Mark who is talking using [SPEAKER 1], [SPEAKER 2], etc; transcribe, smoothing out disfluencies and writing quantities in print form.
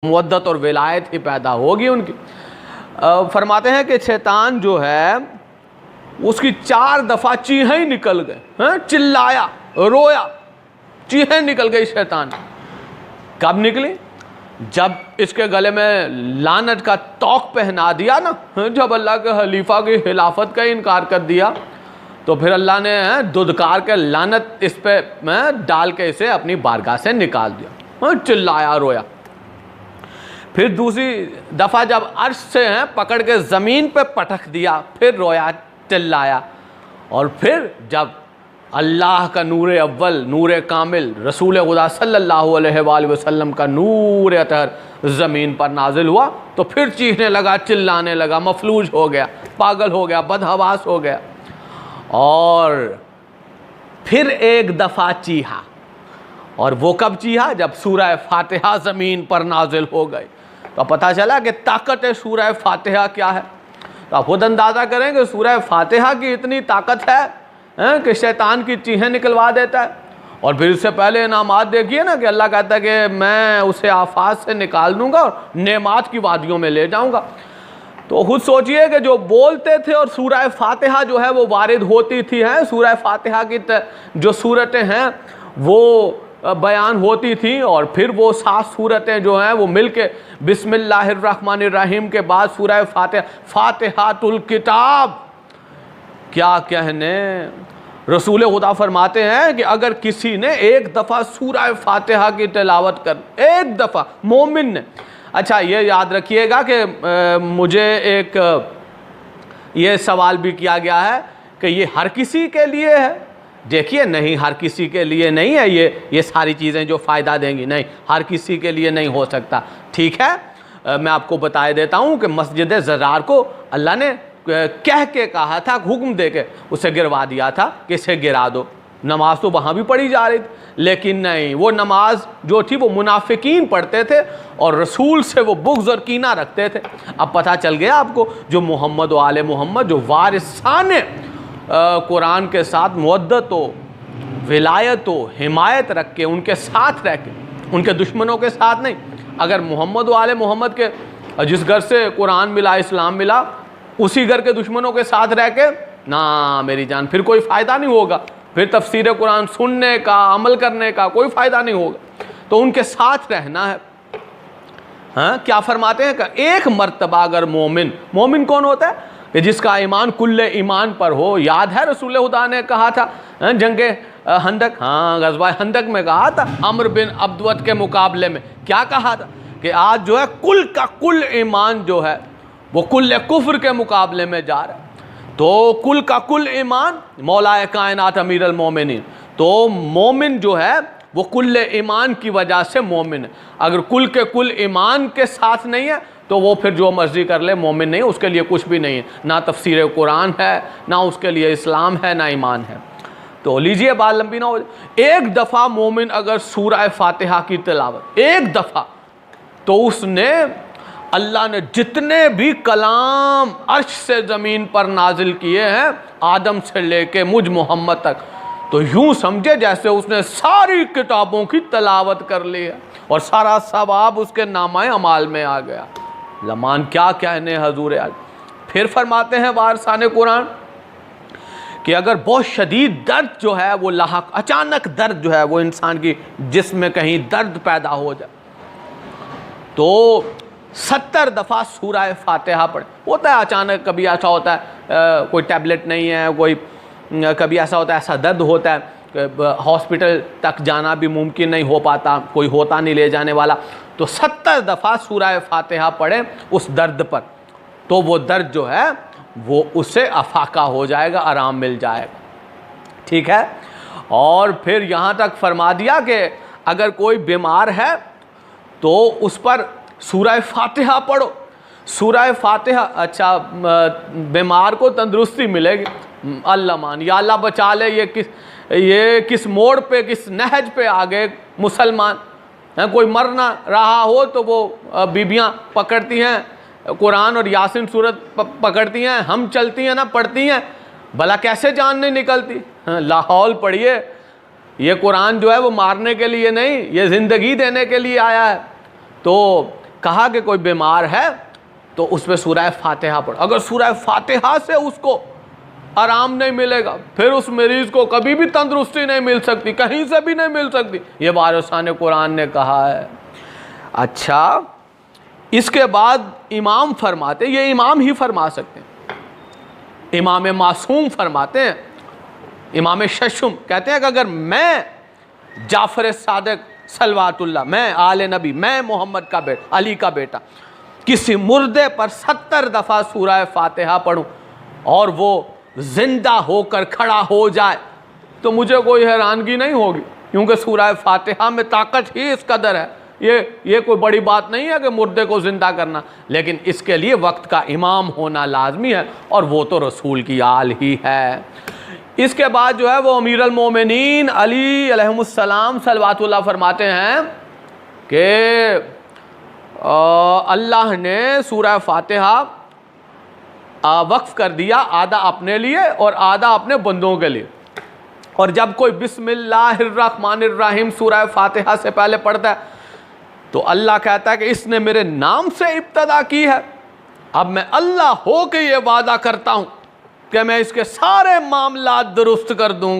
[SPEAKER 1] مودت اور ولایت ہی پیدا ہوگی ان کی۔ فرماتے ہیں کہ شیطان جو ہے اس کی 4 دفعہ چیخیں ہی نکل گئے، چلایا رویا، چیخیں نکل گئی شیطان۔ کب نکلی؟ جب اس کے گلے میں لعنت کا توق پہنا دیا نا، جب اللہ کے خلیفہ کی خلافت کا انکار کر دیا تو پھر اللہ نے دھدکار کے لعنت اس پہ ڈال کے اسے اپنی بارگاہ سے نکال دیا، چلایا رویا۔ پھر دوسری دفعہ جب عرش سے پکڑ کے زمین پہ پٹک دیا، پھر رویا چلایا۔ اور پھر جب اللہ کا نور اول، نور کامل، رسول خدا صلی اللہ علیہ وآلہ وسلم کا نور اطہر زمین پر نازل ہوا تو پھر چیخنے لگا، چلانے لگا، مفلوج ہو گیا، پاگل ہو گیا، بدحواس ہو گیا۔ اور پھر ایک دفعہ چیخا، اور وہ کب چیخا؟ جب سورہ فاتحہ زمین پر نازل ہو گئی تو پتہ چلا کہ طاقت سورہ فاتحہ کیا ہے۔ تو آپ خود اندازہ کریں کہ سورہ فاتحہ کی اتنی طاقت ہے کہ شیطان کی چیخیں نکلوا دیتا ہے۔ اور پھر اس سے پہلے انعامات دیکھیے نا کہ اللہ کہتا ہے کہ میں اسے آفات سے نکال دوں گا اور نعمات کی وادیوں میں لے جاؤں گا۔ تو خود سوچئے کہ جو بولتے تھے اور سورہ فاتحہ جو ہے وہ وارد ہوتی تھی، سورہ فاتحہ کی جو صورتیں ہیں وہ بیان ہوتی تھیں، اور پھر وہ 7 صورتیں جو ہیں وہ مل کے بسم اللہ الرحمن الرحیم کے بعد سورہ فاتحہ، فاتحۃ الکتاب، کیا کہنے۔ رسول خدا فرماتے ہیں کہ اگر کسی نے ایک دفعہ سورہ فاتحہ کی تلاوت کر، ایک دفعہ مومن نے، اچھا یہ یاد رکھیے گا کہ مجھے ایک یہ سوال بھی کیا گیا ہے کہ یہ ہر کسی کے لیے ہے۔ دیکھیے نہیں، ہر کسی کے لیے نہیں ہے یہ ساری چیزیں جو فائدہ دیں گی، نہیں، ہر کسی کے لیے نہیں ہو سکتا۔ ٹھیک ہے، میں آپ کو بتائے دیتا ہوں کہ مسجد زرار کو اللہ نے کہہ کے کہا تھا، حکم دے کے اسے گروا دیا تھا کہ اسے گرا دو۔ نماز تو وہاں بھی پڑھی جا رہی تھی، لیکن نہیں، وہ نماز جو تھی وہ منافقین پڑھتے تھے اور رسول سے وہ بغض اور کینہ رکھتے تھے۔ اب پتہ چل گیا آپ کو، جو محمد و آل محمد جو وارثان قرآن کے ساتھ مودت و ولایت و حمایت رکھ کے ان کے ساتھ رہ کے، ان کے دشمنوں کے ساتھ نہیں۔ اگر محمد و آل محمد کے جس گھر سے قرآن ملا، اسلام ملا، اسی گھر کے دشمنوں کے ساتھ رہ کے، نا میری جان، پھر کوئی فائدہ نہیں ہوگا، پھر تفسیر قرآن سننے کا، عمل کرنے کا کوئی فائدہ نہیں ہوگا۔ تو ان کے ساتھ رہنا ہے۔ کیا فرماتے ہیں کہ ایک مرتبہ اگر مومن کون ہوتا ہے؟ کہ جس کا ایمان کل ایمان پر ہو۔ یاد ہے رسول خدا نے کہا تھا جنگ خندق، غزوہ خندق میں کہا تھا عمرو بن عبدود کے مقابلے میں، کیا کہا تھا کہ آج جو ہے کل کا کل ایمان جو ہے وہ کل کفر کے مقابلے میں جا رہا ہے۔ تو کل کا کل ایمان مولا کائنات امیر المومنین، تو مومن جو ہے وہ کل ایمان کی وجہ سے مومن ہے۔ اگر کل کے کل ایمان کے ساتھ نہیں ہے تو وہ پھر جو مرضی کر لے، مومن نہیں، اس کے لیے کچھ بھی نہیں ہے، نہ تفسیر قرآن ہے، نہ اس کے لیے اسلام ہے، نہ ایمان ہے۔ تو لیجئے بات لمبی نہ ہو جائے، ایک دفعہ مومن اگر سورہ فاتحہ کی تلاوت، ایک دفعہ، تو اس نے اللہ نے جتنے بھی کلام عرش سے زمین پر نازل کیے ہیں، آدم سے لے کے مجھ محمد تک، تو یوں سمجھے جیسے اس نے ساری کتابوں کی تلاوت کر لی ہے، اور سارا ثواب اس کے نامہ اعمال میں آ گیا۔ زمان کیا کہنے حضور آج۔ پھر فرماتے ہیں وارثان قرآن کہ اگر بہت شدید درد جو ہے وہ لاحق، اچانک درد جو ہے وہ انسان کی جسم میں کہیں درد پیدا ہو جائے تو 70 دفعہ سورہ فاتحہ پڑھے۔ ہوتا ہے اچانک، کبھی ایسا ہوتا ہے کوئی ٹیبلٹ نہیں ہے، کبھی ایسا ہوتا ہے، ایسا درد ہوتا ہے کہ ہاسپٹل تک جانا بھی ممکن نہیں ہو پاتا، کوئی ہوتا نہیں لے جانے والا، تو 70 دفعہ سورہ فاتحہ پڑھیں اس درد پر، تو وہ درد جو ہے وہ اس سے افاقہ ہو جائے گا، آرام مل جائے گا۔ ٹھیک ہے، اور پھر یہاں تک فرما دیا کہ اگر کوئی بیمار ہے تو اس پر سورہ فاتحہ پڑھو۔ سورہ فاتحہ، اچھا بیمار کو تندرستی ملے گی، اللہ مان، یا اللہ بچا لے، یہ کس موڑ پہ، کس نہج پہ آگے مسلمان، کوئی مر نہ رہا ہو تو وہ بیبیاں پکڑتی ہیں قرآن اور یاسین سورت پکڑتی ہیں، ہم چلتی ہیں نہ پڑھتی ہیں، بھلا کیسے جان نہیں نکلتی؟ لاحول پڑھیے، یہ قرآن جو ہے وہ مارنے کے لیے نہیں، یہ زندگی دینے کے لیے آیا ہے۔ تو کہا کہ کوئی بیمار ہے تو اس پہ سورہ فاتحہ پڑھو. اگر سورہ فاتحہ سے اس کو آرام نہیں ملے گا پھر اس مریض کو کبھی بھی تندرستی نہیں مل سکتی, کہیں سے بھی نہیں مل سکتی. یہ وارثان قرآن نے کہا ہے. اچھا, اس کے بعد امام فرماتے, یہ امام ہی فرما سکتے ہیں, امام معصوم فرماتے ہیں, امام ششم کہتے ہیں کہ اگر میں جعفر صادق صلوات اللہ, میں آل نبی, میں محمد کا بیٹا, علی کا بیٹا, کسی مردے پر 70 دفعہ سورہ فاتحہ پڑھوں اور وہ زندہ ہو کر کھڑا ہو جائے تو مجھے کوئی حیرانگی نہیں ہوگی, کیونکہ سورہ فاتحہ میں طاقت ہی اس قدر ہے. یہ کوئی بڑی بات نہیں ہے کہ مردے کو زندہ کرنا, لیکن اس کے لیے وقت کا امام ہونا لازمی ہے, اور وہ تو رسول کی آل ہی ہے. اس کے بعد جو ہے وہ امیر المومنین علی علیہ السلام صلوات اللہ فرماتے ہیں کہ اللہ نے سورہ فاتحہ وقف کر دیا, آدھا اپنے لیے اور آدھا اپنے بندوں کے لیے. اور جب کوئی بسم اللہ الرحمن الرحیم سورہ فاتحہ سے پہلے پڑھتا ہے تو اللہ کہتا ہے کہ اس نے میرے نام سے ابتدا کی ہے, اب میں اللہ ہو کے یہ وعدہ کرتا ہوں کہ میں اس کے سارے معاملات درست کر دوں.